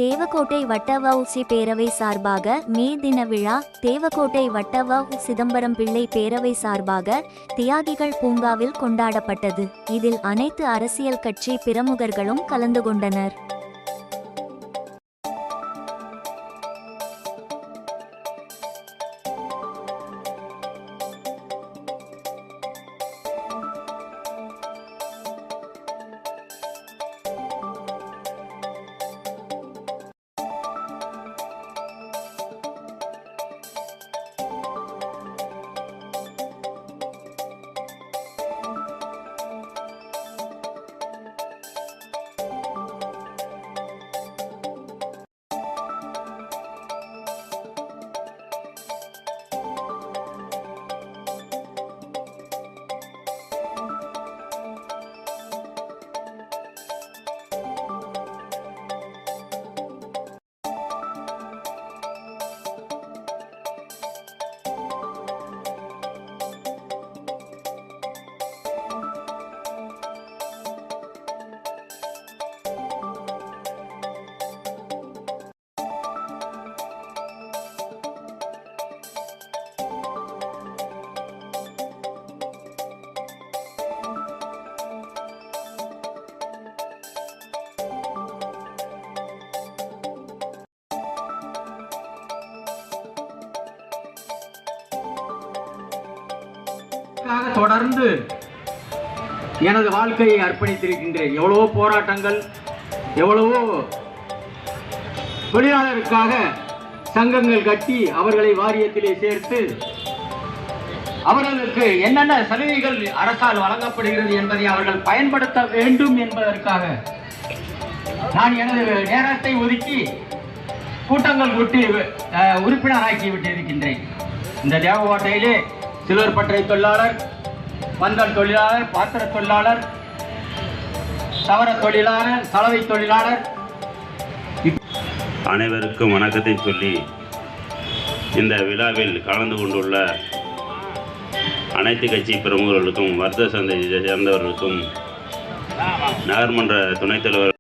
தேவக்கோட்டை வட்ட வ.உ.சி. பேரவை சார்பாக மே தின விழா. தேவக்கோட்டை வட்ட வ.உ. சிதம்பரம் பிள்ளை பேரவை சார்பாக தியாகிகள் பூங்காவில் கொண்டாடப்பட்டது. இதில் அனைத்து அரசியல் கட்சி பிரமுகர்களும் கலந்து கொண்டனர். தொடர்ந்து எனது வாழ்க்கையை அர்ப்பணித்திருக்கின்றேன். எவ்வளவோ போராட்டங்கள், எவ்வளவோ தொழிலாளருக்காக சங்கங்கள் கட்டி அவர்களை வாரியத்திலே சேர்த்து அவர்களுக்கு என்னென்ன சலுகைகள் அரசால் வழங்கப்படுகிறது என்பதை அவர்கள் பயன்படுத்த வேண்டும் என்பதற்காக நான் எனது நேரத்தை ஒதுக்கி கூட்டங்கள் கூட்டி உறுப்பினராக்கி விட்டிருக்கின்றேன். இந்த தேவக்கோட்டையிலே சில்வர் பட்டறை தொழிலாளர், பந்தல் தொழிலாளர், பாத்திர தொழிலாளர், சவர தொழிலாளர், சலவை தொழிலாளர் அனைவருக்கும் வணக்கத்தை சொல்லி இந்த விழாவில் கலந்து கொண்டுள்ள அனைத்து கட்சி பிரமுகர்களுக்கும், வர்த்தக சந்தையை சேர்ந்தவர்களுக்கும், நகர்மன்ற துணைத் தலைவர்